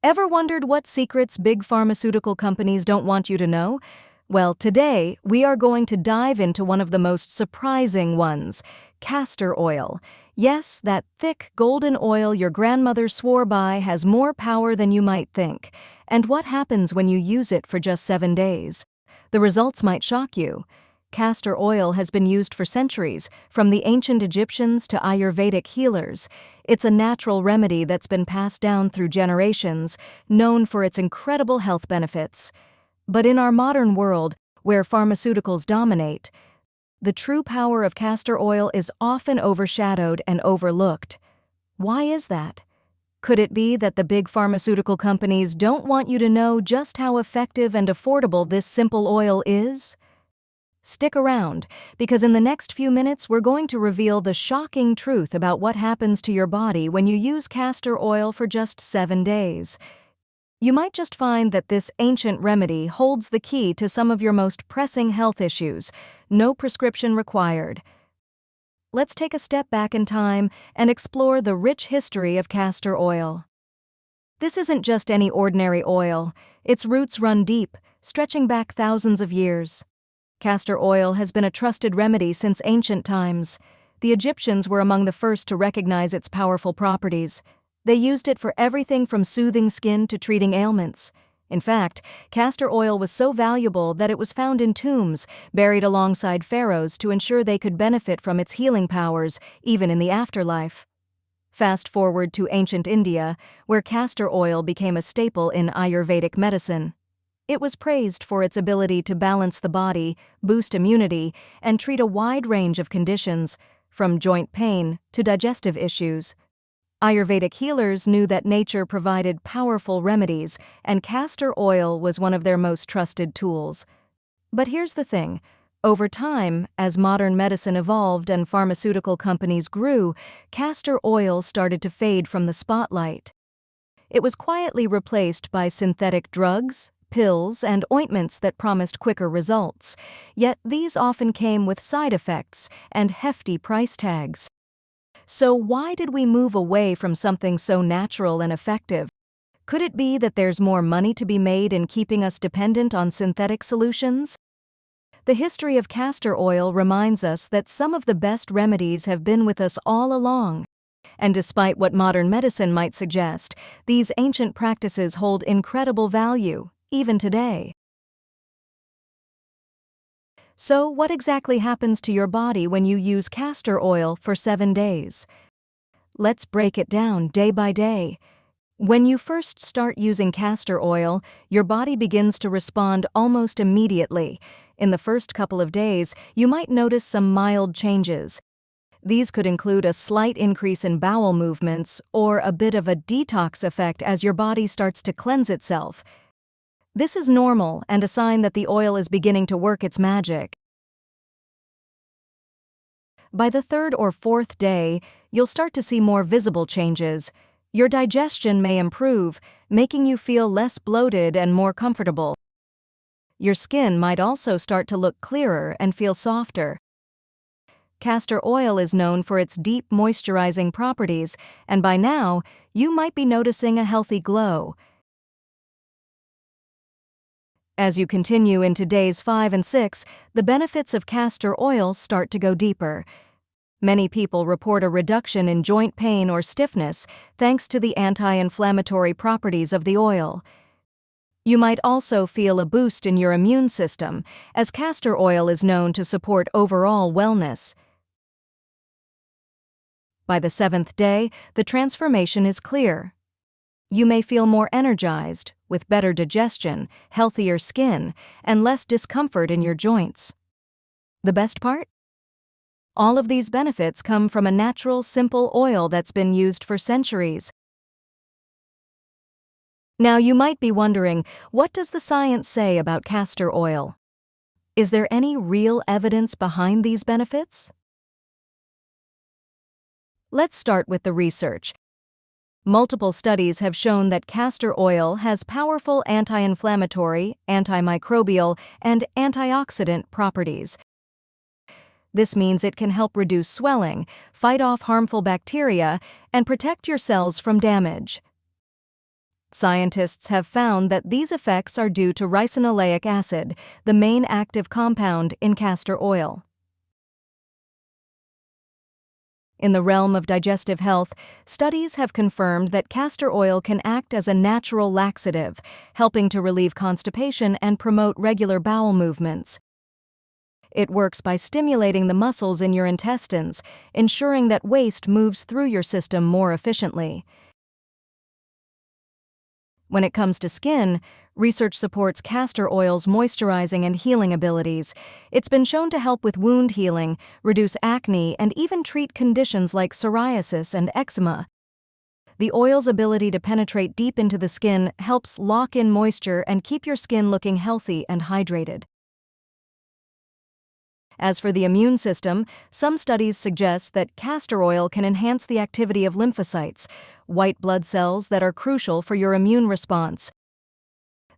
Ever wondered what secrets big pharmaceutical companies don't want you to know? Well, today we are going to dive into one of the most surprising ones, castor oil. Yes, that thick, golden oil your grandmother swore by has more power than you might think. And what happens when you use it for just 7 days? The results might shock you. Castor oil has been used for centuries, from the ancient Egyptians to Ayurvedic healers. It's a natural remedy that's been passed down through generations, known for its incredible health benefits. But in our modern world, where pharmaceuticals dominate, the true power of castor oil is often overshadowed and overlooked. Why is that? Could it be that the big pharmaceutical companies don't want you to know just how effective and affordable this simple oil is? Stick around, because in the next few minutes we're going to reveal the shocking truth about what happens to your body when you use castor oil for just 7 days. You might just find that this ancient remedy holds the key to some of your most pressing health issues, no prescription required. Let's take a step back in time and explore the rich history of castor oil. This isn't just any ordinary oil. Its roots run deep, stretching back thousands of years. Castor oil has been a trusted remedy since ancient times. The Egyptians were among the first to recognize its powerful properties. They used it for everything from soothing skin to treating ailments. In fact, castor oil was so valuable that it was found in tombs, buried alongside pharaohs to ensure they could benefit from its healing powers, even in the afterlife. Fast forward to ancient India, where castor oil became a staple in Ayurvedic medicine. It was praised for its ability to balance the body, boost immunity, and treat a wide range of conditions, from joint pain to digestive issues. Ayurvedic healers knew that nature provided powerful remedies, and castor oil was one of their most trusted tools. But here's the thing. Over time, as modern medicine evolved and pharmaceutical companies grew, castor oil started to fade from the spotlight. It was quietly replaced by synthetic drugs, pills, and ointments that promised quicker results, yet these often came with side effects and hefty price tags. So why did we move away from something so natural and effective? Could it be that there's more money to be made in keeping us dependent on synthetic solutions? The history of castor oil reminds us that some of the best remedies have been with us all along. And despite what modern medicine might suggest, these ancient practices hold incredible value, even today. So, what exactly happens to your body when you use castor oil for 7 days? Let's break it down day by day. When you first start using castor oil, your body begins to respond almost immediately. In the first couple of days, you might notice some mild changes. These could include a slight increase in bowel movements or a bit of a detox effect as your body starts to cleanse itself. This is normal and a sign that the oil is beginning to work its magic. By the 3rd or 4th day, you'll start to see more visible changes. Your digestion may improve, making you feel less bloated and more comfortable. Your skin might also start to look clearer and feel softer. Castor oil is known for its deep moisturizing properties, and by now, you might be noticing a healthy glow. As you continue into days 5 and 6, the benefits of castor oil start to go deeper. Many people report a reduction in joint pain or stiffness thanks to the anti-inflammatory properties of the oil. You might also feel a boost in your immune system, as castor oil is known to support overall wellness. By the 7th day, the transformation is clear. You may feel more energized, with better digestion, healthier skin, and less discomfort in your joints. The best part? All of these benefits come from a natural, simple oil that's been used for centuries. Now you might be wondering, what does the science say about castor oil? Is there any real evidence behind these benefits? Let's start with the research. Multiple studies have shown that castor oil has powerful anti-inflammatory, antimicrobial, and antioxidant properties. This means it can help reduce swelling, fight off harmful bacteria, and protect your cells from damage. Scientists have found that these effects are due to ricinoleic acid, the main active compound in castor oil. In the realm of digestive health, studies have confirmed that castor oil can act as a natural laxative, helping to relieve constipation and promote regular bowel movements. It works by stimulating the muscles in your intestines, ensuring that waste moves through your system more efficiently. When it comes to skin, research supports castor oil's moisturizing and healing abilities. It's been shown to help with wound healing, reduce acne, and even treat conditions like psoriasis and eczema. The oil's ability to penetrate deep into the skin helps lock in moisture and keep your skin looking healthy and hydrated. As for the immune system, some studies suggest that castor oil can enhance the activity of lymphocytes, white blood cells that are crucial for your immune response.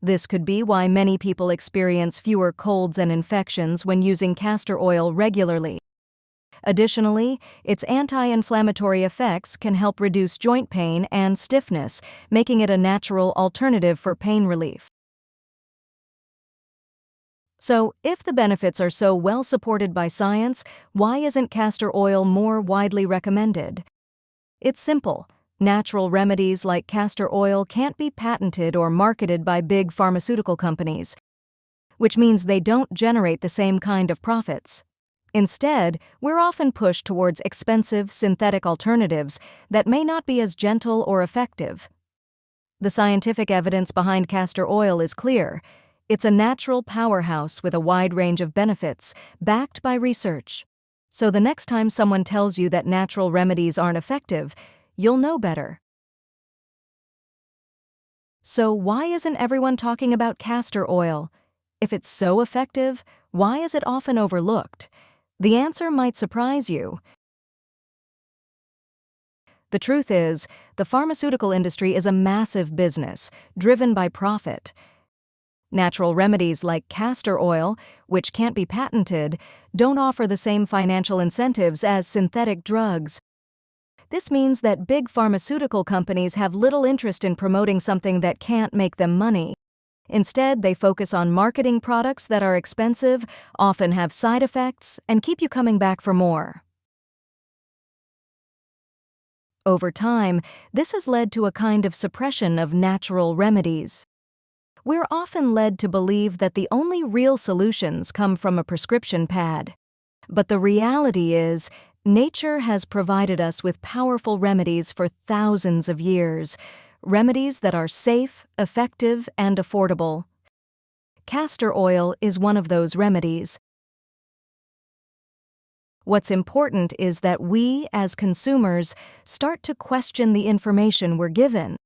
This could be why many people experience fewer colds and infections when using castor oil regularly. Additionally, its anti-inflammatory effects can help reduce joint pain and stiffness, making it a natural alternative for pain relief. So, if the benefits are so well supported by science, why isn't castor oil more widely recommended? It's simple. Natural remedies like castor oil can't be patented or marketed by big pharmaceutical companies, which means they don't generate the same kind of profits. Instead, we're often pushed towards expensive synthetic alternatives that may not be as gentle or effective. The scientific evidence behind castor oil is clear. It's a natural powerhouse with a wide range of benefits, backed by research. So the next time someone tells you that natural remedies aren't effective, you'll know better. So why isn't everyone talking about castor oil? If it's so effective, why is it often overlooked? The answer might surprise you. The truth is, the pharmaceutical industry is a massive business, driven by profit. Natural remedies like castor oil, which can't be patented, don't offer the same financial incentives as synthetic drugs. This means that big pharmaceutical companies have little interest in promoting something that can't make them money. Instead, they focus on marketing products that are expensive, often have side effects, and keep you coming back for more. Over time, this has led to a kind of suppression of natural remedies. We're often led to believe that the only real solutions come from a prescription pad. But the reality is, nature has provided us with powerful remedies for thousands of years, remedies that are safe, effective, and affordable. Castor oil is one of those remedies. What's important is that we, as consumers, start to question the information we're given.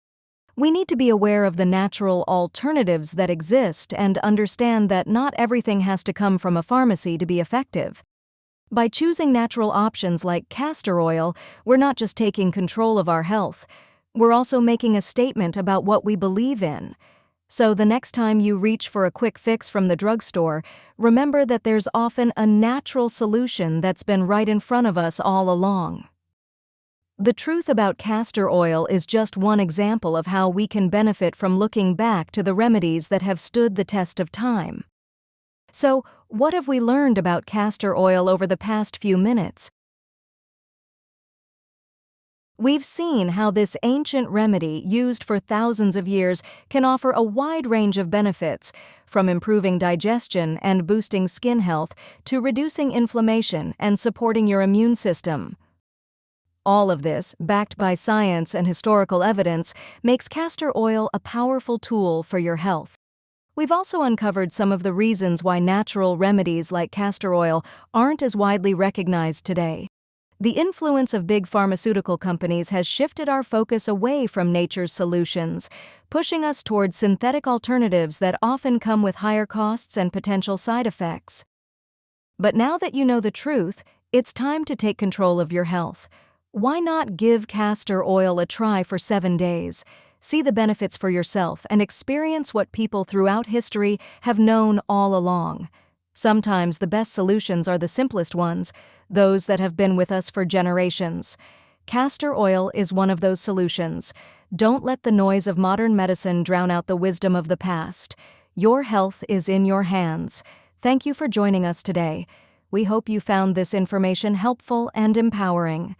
We need to be aware of the natural alternatives that exist and understand that not everything has to come from a pharmacy to be effective. By choosing natural options like castor oil, we're not just taking control of our health, we're also making a statement about what we believe in. So the next time you reach for a quick fix from the drugstore, remember that there's often a natural solution that's been right in front of us all along. The truth about castor oil is just one example of how we can benefit from looking back to the remedies that have stood the test of time. So, what have we learned about castor oil over the past few minutes? We've seen how this ancient remedy, used for thousands of years, can offer a wide range of benefits, from improving digestion and boosting skin health to reducing inflammation and supporting your immune system. All of this, backed by science and historical evidence, makes castor oil a powerful tool for your health. We've also uncovered some of the reasons why natural remedies like castor oil aren't as widely recognized today. The influence of big pharmaceutical companies has shifted our focus away from nature's solutions, pushing us towards synthetic alternatives that often come with higher costs and potential side effects. But now that you know the truth, it's time to take control of your health. Why not give castor oil a try for 7 days? See the benefits for yourself and experience what people throughout history have known all along. Sometimes the best solutions are the simplest ones, those that have been with us for generations. Castor oil is one of those solutions. Don't let the noise of modern medicine drown out the wisdom of the past. Your health is in your hands. Thank you for joining us today. We hope you found this information helpful and empowering.